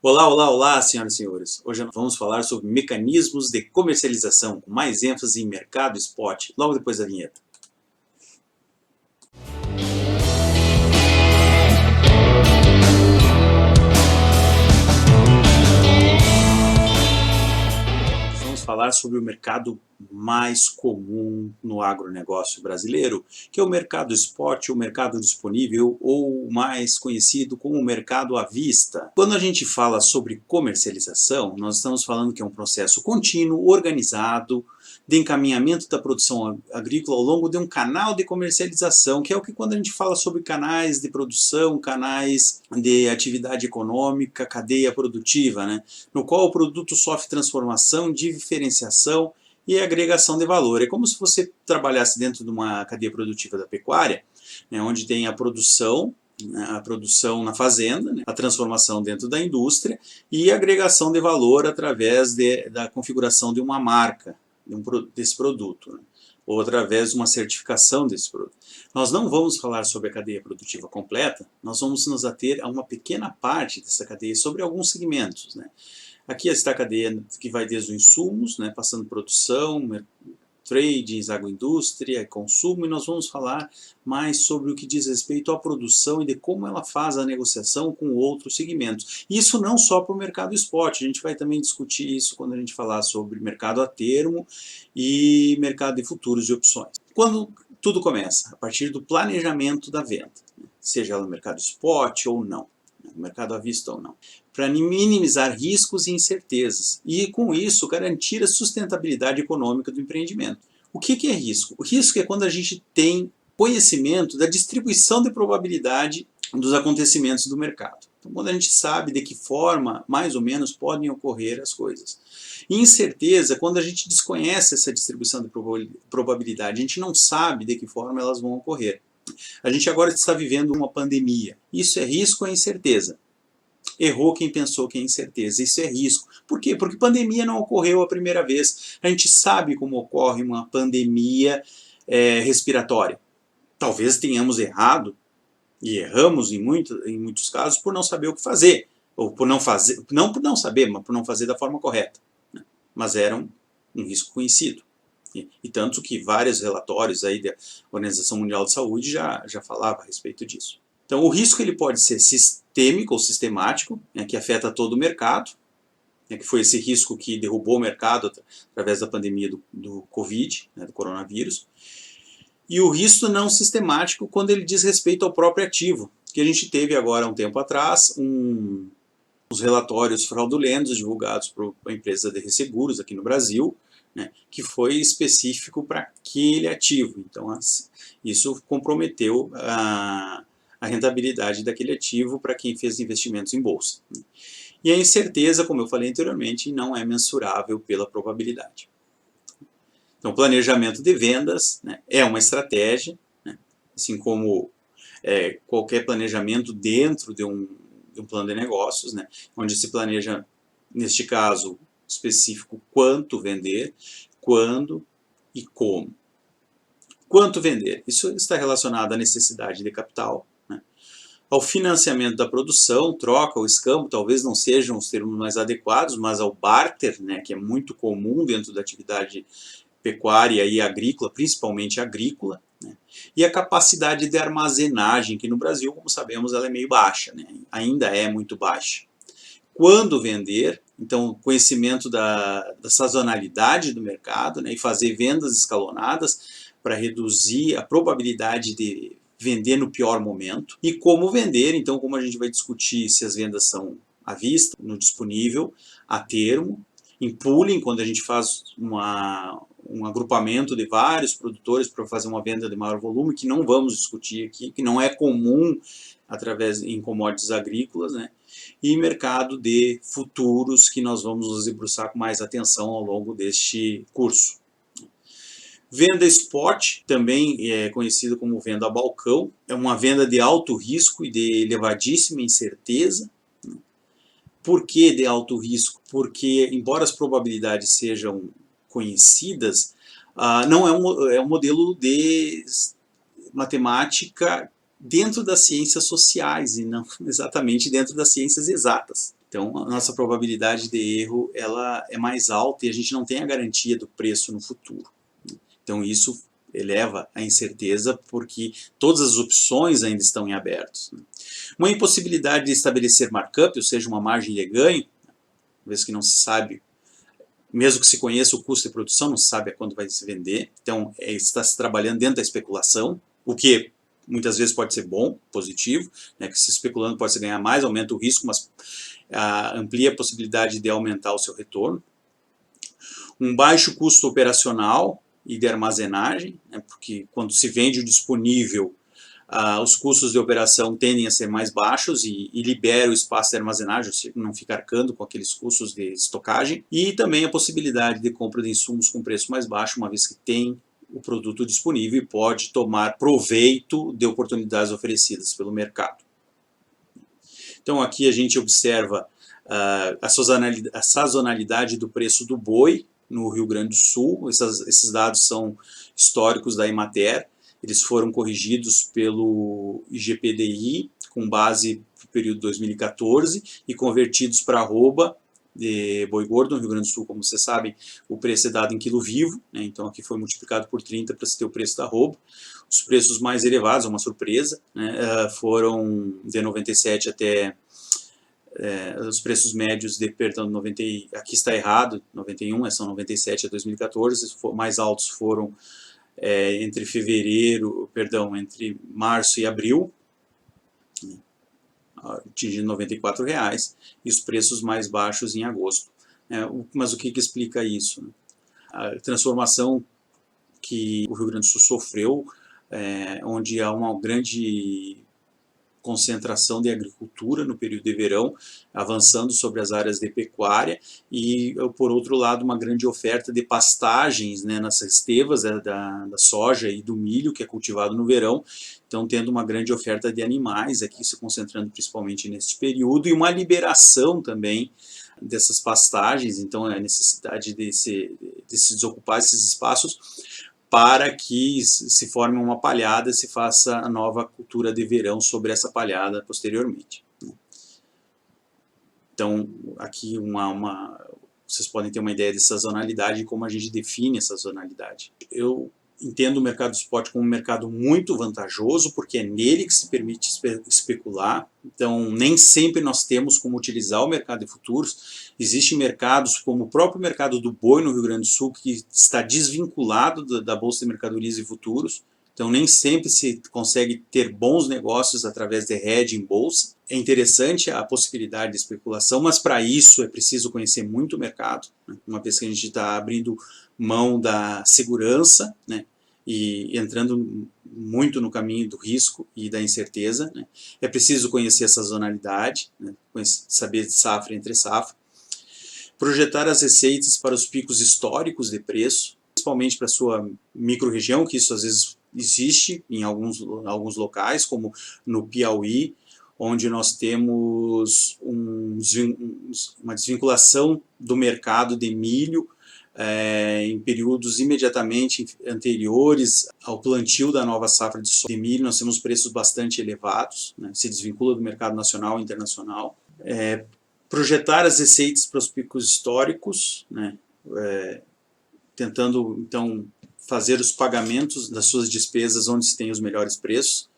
Olá, olá, olá, senhoras e senhores. Hoje nós vamos falar sobre mecanismos de comercialização, com mais ênfase em mercado spot, logo depois da vinheta. Vamos falar sobre o mercado mais comum no agronegócio brasileiro, que é o mercado spot, o mercado disponível, ou mais conhecido como o mercado à vista. Quando a gente fala sobre comercialização, nós estamos falando que é um processo contínuo, organizado, de encaminhamento da produção agrícola ao longo de um canal de comercialização, que é o que quando a gente fala sobre canais de produção, canais de atividade econômica, cadeia produtiva, né? No qual o produto sofre transformação, diferenciação e agregação de valor. É como se você trabalhasse dentro de uma cadeia produtiva da pecuária, né, onde tem a produção na fazenda, né, a transformação dentro da indústria e a agregação de valor através da configuração de uma marca desse produto, né, ou através de uma certificação desse produto. Nós não vamos falar sobre a cadeia produtiva completa, nós vamos nos ater a uma pequena parte dessa cadeia, sobre alguns segmentos, né. Aqui está a cadeia que vai desde os insumos, né, passando produção, trade, agroindústria, consumo, e nós vamos falar mais sobre o que diz respeito à produção e de como ela faz a negociação com outros segmentos. Isso não só para o mercado spot, a gente vai também discutir isso quando a gente falar sobre mercado a termo e mercado de futuros e opções. Quando tudo começa? A partir do planejamento da venda, seja ela no mercado spot ou não, no mercado à vista ou não, para minimizar riscos e incertezas e, com isso, garantir a sustentabilidade econômica do empreendimento. O que é risco? O risco é quando a gente tem conhecimento da distribuição de probabilidade dos acontecimentos do mercado. Então, quando a gente sabe de que forma, mais ou menos, podem ocorrer as coisas. E incerteza, quando a gente desconhece essa distribuição de probabilidade, a gente não sabe de que forma elas vão ocorrer. A gente agora está vivendo uma pandemia. Isso é risco ou incerteza? Errou quem pensou que é incerteza. Isso é risco. Por quê? Porque pandemia não ocorreu a primeira vez. A gente sabe como ocorre uma pandemia respiratória. Talvez tenhamos errado, e erramos em muitos casos, por não saber o que fazer. Ou por não fazer, não por não saber, mas por não fazer da forma correta. Mas era um risco conhecido. E tanto que vários relatórios aí da Organização Mundial de Saúde já falavam a respeito disso. Então, o risco ele pode ser sistêmico ou sistemático, né, que afeta todo o mercado, né, que foi esse risco que derrubou o mercado através da pandemia do Covid, né, do coronavírus. E o risco não sistemático quando ele diz respeito ao próprio ativo, que a gente teve agora, um tempo atrás, uns relatórios fraudulentos divulgados por uma empresa de resseguros aqui no Brasil, né, que foi específico para aquele ativo. Então, isso comprometeu a rentabilidade daquele ativo para quem fez investimentos em bolsa. E a incerteza, como eu falei anteriormente, não é mensurável pela probabilidade. Então, planejamento de vendas, né, é uma estratégia, né, assim como qualquer planejamento dentro de um plano de negócios, né, onde se planeja, neste caso específico, quanto vender, quando e como. Quanto vender? Isso está relacionado à necessidade de capital, né, ao financiamento da produção, troca ou escambo, talvez não sejam os termos mais adequados, mas ao barter, né, que é muito comum dentro da atividade pecuária e agrícola, principalmente agrícola, né, e a capacidade de armazenagem, que no Brasil, como sabemos, ela é meio baixa, né, ainda é muito baixa. Quando vender, então, conhecimento da sazonalidade do mercado, né, e fazer vendas escalonadas para reduzir a probabilidade de vender no pior momento. E como vender, então, como a gente vai discutir se as vendas são à vista, no disponível, a termo, em pooling, quando a gente faz um agrupamento de vários produtores para fazer uma venda de maior volume, que não vamos discutir aqui, que não é comum em commodities agrícolas, né? E mercado de futuros, que nós vamos nos debruçar com mais atenção ao longo deste curso. Venda spot, também é conhecido como venda a balcão, é uma venda de alto risco e de elevadíssima incerteza. Por que de alto risco? Porque, embora as probabilidades sejam conhecidas, não é um modelo de matemática dentro das ciências sociais e não exatamente dentro das ciências exatas. Então, a nossa probabilidade de erro ela é mais alta e a gente não tem a garantia do preço no futuro. Então, isso eleva a incerteza porque todas as opções ainda estão em aberto. Uma impossibilidade de estabelecer markup, ou seja, uma margem de ganho, uma vez que não se sabe, mesmo que se conheça o custo de produção, não se sabe a quanto vai se vender. Então, está se trabalhando dentro da especulação, o que muitas vezes pode ser bom, positivo, né, que se especulando pode se ganhar mais, aumenta o risco, mas amplia a possibilidade de aumentar o seu retorno. Um baixo custo operacional e de armazenagem, né, porque quando se vende o disponível, os custos de operação tendem a ser mais baixos e libera o espaço de armazenagem, você não fica arcando com aqueles custos de estocagem. E também a possibilidade de compra de insumos com preço mais baixo, uma vez que tem o produto disponível e pode tomar proveito de oportunidades oferecidas pelo mercado. Então aqui a gente observa a sazonalidade do preço do boi no Rio Grande do Sul. Esses dados são históricos da Emater, eles foram corrigidos pelo IGPDI com base no período 2014 e convertidos para arroba de boi gordo. No Rio Grande do Sul, como vocês sabem, o preço é dado em quilo vivo, né? Então aqui foi multiplicado por 30 para se ter o preço da arroba. Os preços mais elevados, uma surpresa, né, foram de 97 até os preços médios de, perdão, 90, aqui está errado, 91, são 97 a 2014, mais altos foram entre março e abril, atingindo R$ 94,00, e os preços mais baixos em agosto. Mas o que explica isso? A transformação que o Rio Grande do Sul sofreu, onde há uma grande concentração de agricultura no período de verão, avançando sobre as áreas de pecuária, e por outro lado uma grande oferta de pastagens, né, nas estevas da soja e do milho que é cultivado no verão, então tendo uma grande oferta de animais aqui se concentrando principalmente neste período, e uma liberação também dessas pastagens, então a necessidade de se desocupar esses espaços para que se forme uma palhada e se faça a nova cultura de verão sobre essa palhada posteriormente. Então, aqui vocês podem ter uma ideia de sazonalidade e como a gente define essa sazonalidade. Eu entendo o mercado spot como um mercado muito vantajoso, porque é nele que se permite especular. Então, nem sempre nós temos como utilizar o mercado de futuros. Existem mercados, como o próprio mercado do boi no Rio Grande do Sul, que está desvinculado da Bolsa de Mercadorias e Futuros. Então, nem sempre se consegue ter bons negócios através de hedge em bolsa. É interessante a possibilidade de especulação, mas para isso é preciso conhecer muito o mercado, né? Uma vez que a gente está abrindo mão da segurança, né, e entrando muito no caminho do risco e da incerteza, né? É preciso conhecer a sazonalidade, né, saber de safra entre safra, projetar as receitas para os picos históricos de preço, principalmente para a sua micro-região, que isso às vezes existe em alguns locais, como no Piauí, onde nós temos uma desvinculação do mercado de milho em períodos imediatamente anteriores ao plantio da nova safra de milho. Nós temos preços bastante elevados, né, se desvincula do mercado nacional e internacional. Projetar as receitas para os picos históricos, né, tentando então fazer os pagamentos das suas despesas onde se tem os melhores preços,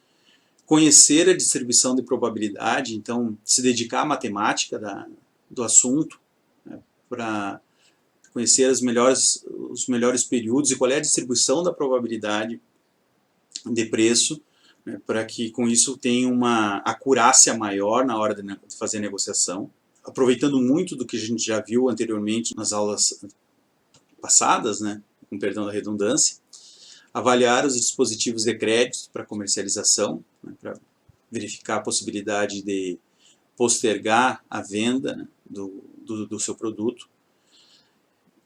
conhecer a distribuição de probabilidade, então se dedicar à matemática do assunto, né, para conhecer os melhores períodos e qual é a distribuição da probabilidade de preço, né, para que com isso tenha uma acurácia maior na hora de fazer a negociação, aproveitando muito do que a gente já viu anteriormente nas aulas passadas, né, com perdão da redundância, avaliar os dispositivos de crédito para comercialização, né, para verificar a possibilidade de postergar a venda, né, do seu produto.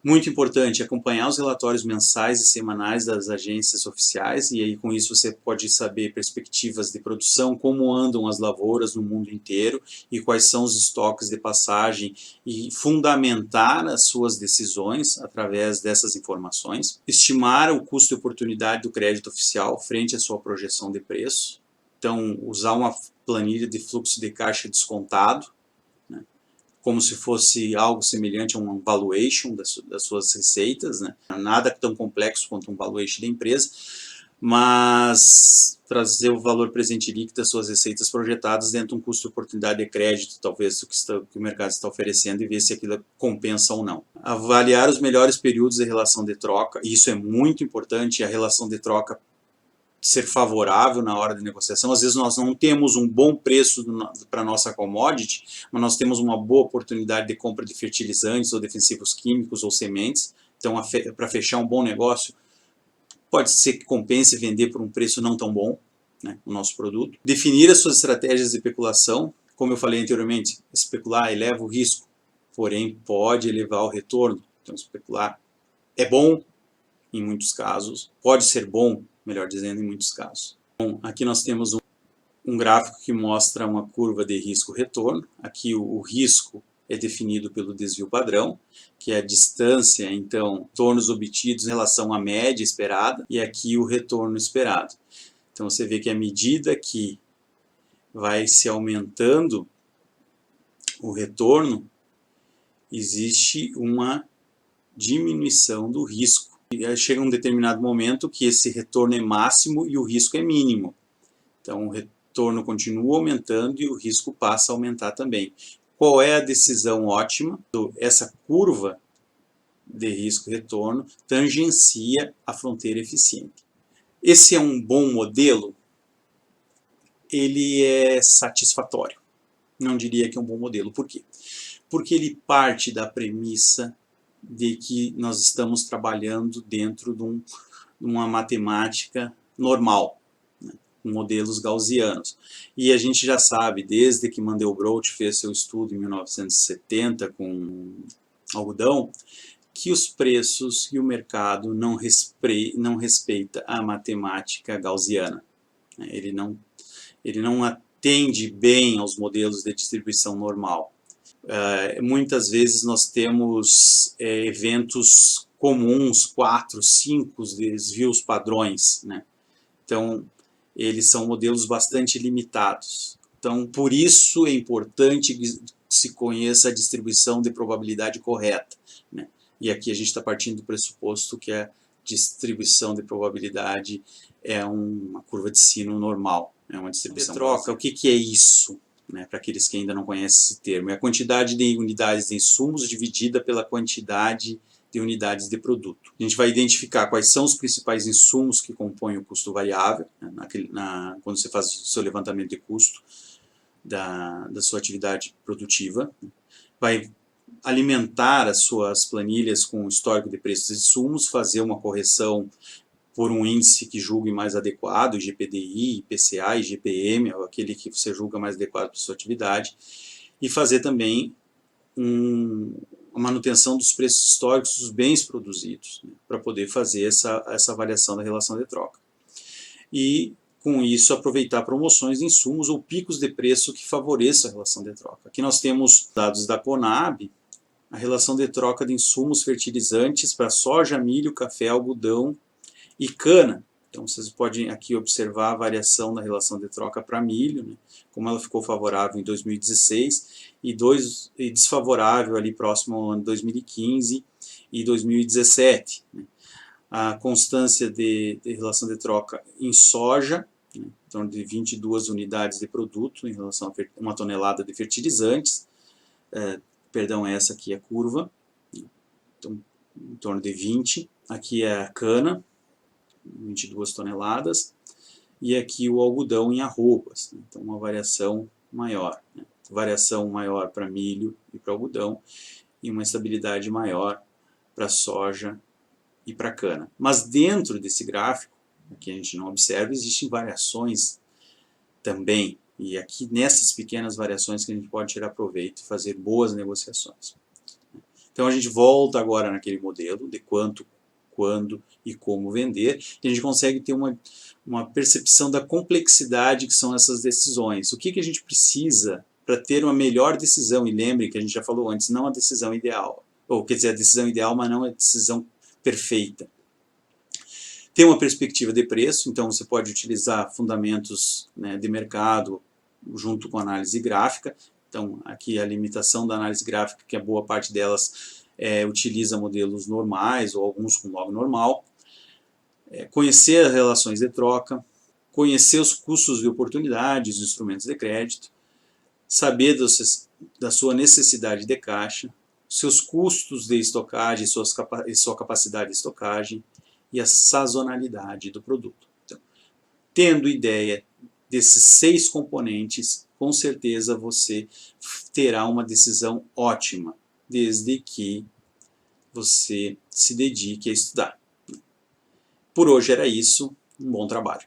Muito importante acompanhar os relatórios mensais e semanais das agências oficiais, e aí com isso você pode saber perspectivas de produção, como andam as lavouras no mundo inteiro e quais são os estoques de passagem, e fundamentar as suas decisões através dessas informações. Estimar o custo e oportunidade do crédito oficial frente à sua projeção de preço. Então, usar uma planilha de fluxo de caixa descontado, né, como se fosse algo semelhante a um valuation das suas receitas, né? Nada tão complexo quanto um valuation da empresa, mas trazer o valor presente líquido das suas receitas projetadas dentro de um custo de oportunidade de crédito, talvez do que o mercado está oferecendo, e ver se aquilo compensa ou não. Avaliar os melhores períodos de relação de troca, e isso é muito importante, a relação de troca ser favorável na hora de negociação. Às vezes nós não temos um bom preço para a nossa commodity, mas nós temos uma boa oportunidade de compra de fertilizantes ou defensivos químicos ou sementes. Então, para fechar um bom negócio, pode ser que compense vender por um preço não tão bom, né, o nosso produto. Definir as suas estratégias de especulação. Como eu falei anteriormente, especular eleva o risco, porém pode elevar o retorno. Então, especular é bom em muitos casos, pode ser bom, melhor dizendo, em muitos casos. Bom, aqui nós temos um gráfico que mostra uma curva de risco-retorno. Aqui o risco é definido pelo desvio padrão, que é a distância, então, retornos obtidos em relação à média esperada, e aqui o retorno esperado. Então você vê que à medida que vai se aumentando o retorno, existe uma diminuição do risco. E chega um determinado momento que esse retorno é máximo e o risco é mínimo. Então o retorno continua aumentando e o risco passa a aumentar também. Qual é a decisão ótima? Essa curva de risco-retorno tangencia a fronteira eficiente. Esse é um bom modelo? Ele é satisfatório. Não diria que é um bom modelo. Por quê? Porque ele parte da premissa de que nós estamos trabalhando dentro de uma matemática normal, né, com modelos gaussianos. E a gente já sabe, desde que Mandelbrot fez seu estudo em 1970 com algodão, que os preços e o mercado não respeita a matemática gaussiana. Ele não atende bem aos modelos de distribuição normal. Muitas vezes nós temos eventos comuns, 4, 5 desvios padrões, né? Então, eles são modelos bastante limitados. Então, por isso é importante que se conheça a distribuição de probabilidade correta, né? E aqui a gente está partindo do pressuposto que a distribuição de probabilidade é uma curva de sino normal, é uma distribuição de troca. O que é isso? Né, para aqueles que ainda não conhecem esse termo, é a quantidade de unidades de insumos dividida pela quantidade de unidades de produto. A gente vai identificar quais são os principais insumos que compõem o custo variável, né, quando você faz o seu levantamento de custo da sua atividade produtiva, vai alimentar as suas planilhas com o histórico de preços de insumos, fazer uma correção por um índice que julgue mais adequado, IGPDI, IPCA, IGPM, aquele que você julga mais adequado para a sua atividade, e fazer também a manutenção dos preços históricos dos bens produzidos, né, para poder fazer essa avaliação da relação de troca. E, com isso, aproveitar promoções de insumos ou picos de preço que favoreçam a relação de troca. Aqui nós temos dados da Conab, a relação de troca de insumos fertilizantes para soja, milho, café, algodão e cana. Então vocês podem aqui observar a variação da relação de troca para milho, né, como ela ficou favorável em 2016 e desfavorável ali próximo ao ano 2015 e 2017. Né. A constância de relação de troca em soja, né, em torno de 22 unidades de produto em relação a uma tonelada de fertilizantes, perdão, essa aqui é a curva, né, então em torno de 20. Aqui é a cana, 22 toneladas, e aqui o algodão em arrobas, né? Então uma variação maior, né? Variação maior para milho e para algodão, e uma estabilidade maior para soja e para cana. Mas dentro desse gráfico, que a gente não observa, existem variações também, e aqui nessas pequenas variações que a gente pode tirar proveito e fazer boas negociações. Então a gente volta agora naquele modelo de quanto, quando e como vender, e a gente consegue ter uma percepção da complexidade que são essas decisões. O que a gente precisa para ter uma melhor decisão? E lembre que a gente já falou antes, não a decisão ideal, ou quer dizer, a decisão ideal, mas não a decisão perfeita. Ter uma perspectiva de preço, então você pode utilizar fundamentos, né, de mercado junto com análise gráfica. Então, aqui a limitação da análise gráfica, que a boa parte delas utiliza modelos normais ou alguns com log normal. Conhecer as relações de troca, conhecer os custos de oportunidades dos instrumentos de crédito, saber da sua necessidade de caixa, seus custos de estocagem e sua capacidade de estocagem e a sazonalidade do produto. Então, tendo ideia desses 6 componentes, com certeza você terá uma decisão ótima, desde que você se dedique a estudar. Por hoje era isso, um bom trabalho.